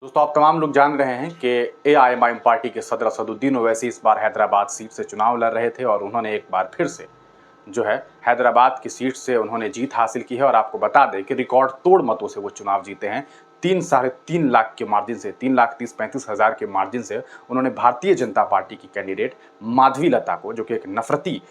दोस्तों, आप तमाम लोग जान रहे हैं कि एआईएमआईएम पार्टी के सदर असदुद्दीन ओवैसी इस बार हैदराबाद सीट से चुनाव लड़ रहे थे और उन्होंने एक बार फिर से जो है हैदराबाद की सीट से उन्होंने जीत हासिल की है। और आपको बता दें कि रिकॉर्ड तोड़ मतों से वो चुनाव जीते हैं। 3-3.5 लाख के मार्जिन से, 3,30,35,000 के मार्जिन से उन्होंने भारतीय जनता पार्टी की कैंडिडेट माधवी लता को, जो कि एक नफरती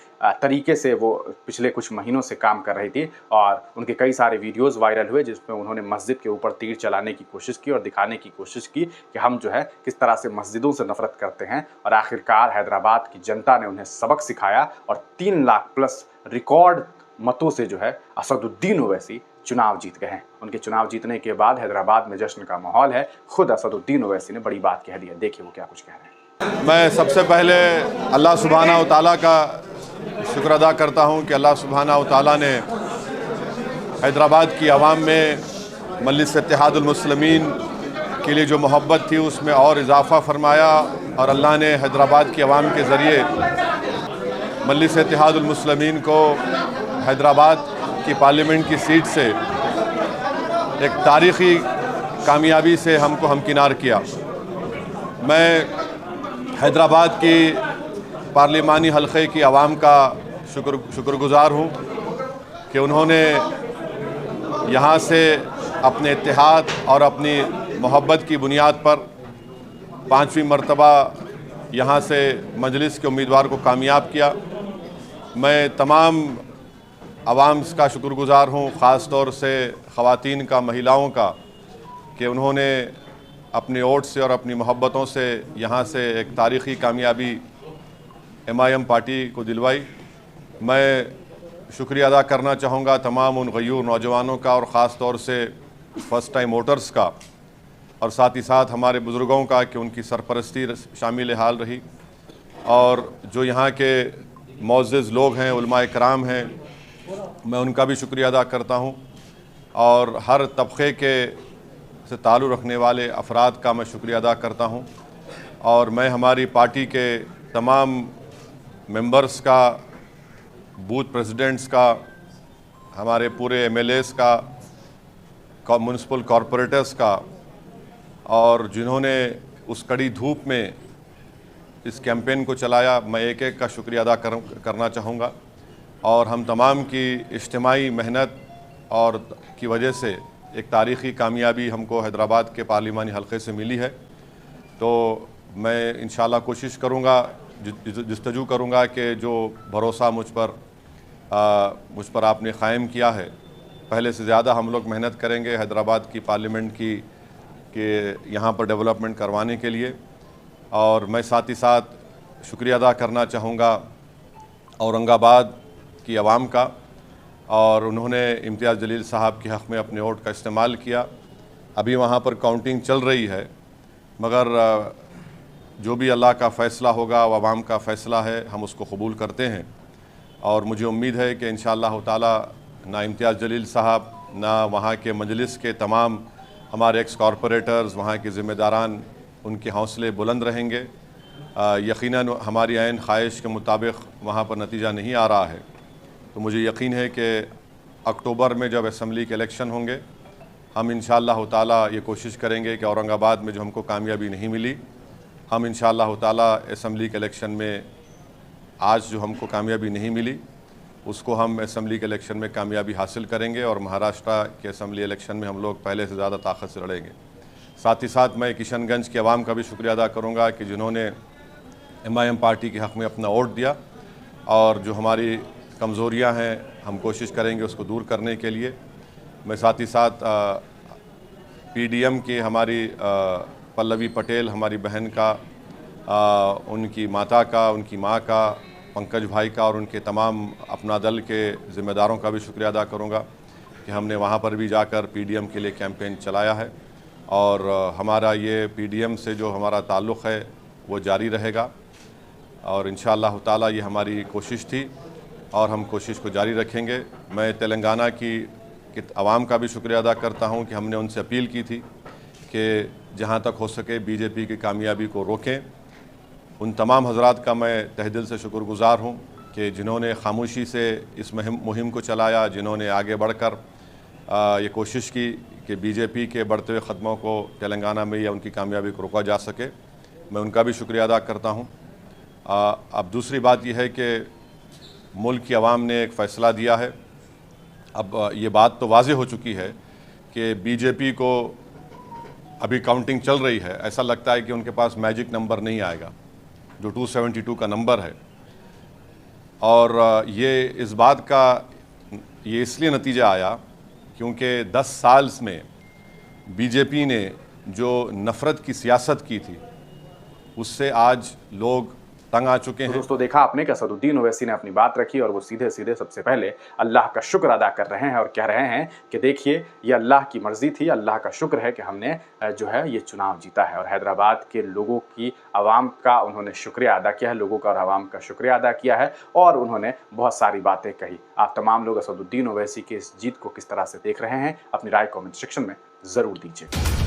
तरीके से वो पिछले कुछ महीनों से काम कर रही थी और उनके कई सारे वीडियोज़ वायरल हुए जिसमें उन्होंने मस्जिद के ऊपर तीर चलाने की कोशिश की और दिखाने की कोशिश की कि हम जो है किस तरह से मस्जिदों से नफरत करते हैं। और आखिरकार हैदराबाद की जनता ने उन्हें सबक सिखाया और 3 लाख प्लस रिकॉर्ड मतों से जो है असदुद्दीन ओवैसी चुनाव जीत गए हैं। उनके चुनाव जीतने के बाद हैदराबाद में जश्न का माहौल है। खुद असदुद्दीन ओवैसी ने बड़ी बात कह दी है, देखिए वो क्या कुछ कह रहे हैं। मैं सबसे पहले अल्लाह सुब्हाना व तआला का शुक्र अदा करता हूं कि अल्लाह सुब्हाना व तआला ने हैदराबाद की आवाम में मजलिस इत्तेहादुल मुस्लिमीन के लिए जो मोहब्बत थी उसमें और इजाफ़ा फरमाया और अल्लाह ने हैदराबाद की आवाम के ज़रिए मजलिस इत्तेहादुल मुस्लिमीन को हैदराबाद की पार्लियामेंट की सीट से एक तारीख़ी कामयाबी से हमको हमकिनार किया। मैं हैदराबाद की पार्लिमानी हलक़े की आवाम का शुक्रगुज़ार हूँ कि उन्होंने यहाँ से अपने इत्तेहाद और अपनी मोहब्बत की बुनियाद पर 5वीं मरतबा यहाँ से मजलिस के उम्मीदवार को कामयाब किया। मैं तमाम आवाम का शुक्रगुज़ार हूँ, ख़ास तौर से ख़वातीन का, महिलाओं का, कि उन्होंने अपने वोट से और अपनी मोहब्बतों से यहाँ से एक तारीख़ी कामयाबी एमआईएम पार्टी को दिलवाई। मैं शुक्रिया अदा करना चाहूँगा तमाम उन गयूर नौजवानों का और ख़ास तौर से फ़र्स्ट टाइम वोटर्स का और साथ ही साथ हमारे बुज़ुर्गों का कि उनकी सरपरस्ती शामिल हाल रही। और जो यहाँ के मुअज़्ज़िज़ लोग हैं, उलमा इकराम हैं, मैं उनका भी शुक्रिया अदा करता हूँ। और हर तबक़े के से ताल्लुक़ रखने वाले अफराद का मैं शुक्रिया अदा करता हूँ। और मैं हमारी पार्टी के तमाम मेंबर्स का, बूथ प्रेसिडेंट्स का, हमारे पूरे एमएलएस का, म्युनिसिपल कॉरपोरेटर्स का, और जिन्होंने उस कड़ी धूप में इस कैंपेन को चलाया, मैं एक एक का शुक्रिया अदा करना चाहूँगा। और हम तमाम की इज्तिमाई मेहनत और की वजह से एक तारीख़ी कामयाबी हमको हैदराबाद के पार्लिमानी हलक़े से मिली है। तो मैं इंशाल्लाह कोशिश करूँगा, जस्तजू करूँगा कि जो भरोसा मुझ पर आपने क़ायम किया है, पहले से ज़्यादा हम लोग मेहनत करेंगे हैदराबाद की पार्लियामेंट की कि यहाँ पर डेवलपमेंट करवाने के लिए। और मैं साथ ही साथ शुक्रिया अदा करना चाहूँगा औरंगाबाद की आवाम का, और उन्होंने इम्तियाज़ जलील साहब के हक़ में अपने वोट का इस्तेमाल किया। अभी वहाँ पर काउंटिंग चल रही है, मगर जो भी अल्लाह का फ़ैसला होगा वो आवाम का फ़ैसला है, हम उसको कबूल करते हैं। और मुझे उम्मीद है कि इंशाअल्लाह ताला ना इम्तियाज़ जलील साहब, ना वहाँ के मजलिस के तमाम हमारे एक्स कॉरपोरेटर्स, वहाँ के ज़िम्मेदारान, उनके हौसले बुलंद रहेंगे। यकीनन हमारी ऐन ख्वाहिश के मुताबिक वहाँ पर नतीजा नहीं आ रहा है, तो मुझे यकीन है कि अक्टूबर में जब असम्बली के इलेक्शन होंगे, हम इंशाअल्लाह ताला ये कोशिश करेंगे कि औरंगाबाद में जो हमको कामयाबी नहीं मिली, हम इंशाअल्लाह ताला असम्बली के इलेक्शन में आज जो हमको कामयाबी नहीं मिली उसको हम असम्बली के इलेक्शन में कामयाबी हासिल करेंगे और महाराष्ट्र के असम्बली इलेक्शन में हम लोग पहले से ज़्यादा ताकत से लड़ेंगे। साथ ही साथ मैं किशनगंज के अवाम का भी शुक्रिया अदा करूँगा कि जिन्होंने एमआईएम पार्टी के हक़ में अपना वोट दिया, और जो हमारी कमज़ोरियाँ हैं हम कोशिश करेंगे उसको दूर करने के लिए। मैं साथ ही साथ पीडीएम की हमारी पल्लवी पटेल, हमारी बहन का, उनकी माता का, उनकी माँ का, पंकज भाई का और उनके तमाम अपना दल के ज़िम्मेदारों का भी शुक्रिया अदा करूँगा कि हमने वहाँ पर भी जाकर पीडीएम के लिए कैंपेन चलाया है। और हमारा ये पीडीएम से जो हमारा ताल्लुक़ है वो जारी रहेगा, और इंशाअल्लाह ताला ये हमारी कोशिश थी और हम कोशिश को जारी रखेंगे। मैं तेलंगाना की आवाम का भी शुक्रिया अदा करता हूँ कि हमने उनसे अपील की थी कि जहाँ तक हो सके बीजेपी की कामयाबी को रोकें। उन तमाम हजरात का मैं तहे दिल से शुक्रगुज़ार हूँ कि जिन्होंने खामोशी से इस मुहिम को चलाया, जिन्होंने आगे बढ़कर ये कोशिश की कि बीजेपी के बढ़ते हुए ख़दमों को तेलंगाना में या उनकी कामयाबी को रोका जा सके। मैं उनका भी शुक्रिया अदा करता हूँ। अब दूसरी बात यह है कि मुल्क की आवाम ने एक फ़ैसला दिया है। अब ये बात तो वाज़ेह हो चुकी है कि बीजेपी को अभी काउंटिंग चल रही है, ऐसा लगता है कि उनके पास मैजिक नंबर नहीं आएगा जो 272 का नंबर है। और ये इस बात का ये इसलिए नतीजा आया क्योंकि 10 साल में बीजेपी ने जो नफ़रत की सियासत की थी उससे आज लोग तंग आ चुके हैं। दोस्तों, देखा आपने कि असदुद्दीन ओवैसी ने अपनी बात रखी और वो सीधे सीधे सबसे पहले अल्लाह का शुक्र अदा कर रहे हैं और कह रहे हैं कि देखिए, ये अल्लाह की मर्जी थी, अल्लाह का शुक्र है कि हमने जो है ये चुनाव जीता है। और हैदराबाद के लोगों की, आवाम का उन्होंने शुक्रिया अदा किया है, लोगों का और आवाम का शुक्रिया अदा किया है और उन्होंने बहुत सारी बातें कही। आप तमाम लोग असदुद्दीन ओवैसी की इस जीत को किस तरह से देख रहे हैं, अपनी राय कॉमेंट सेक्शन में ज़रूर दीजिए।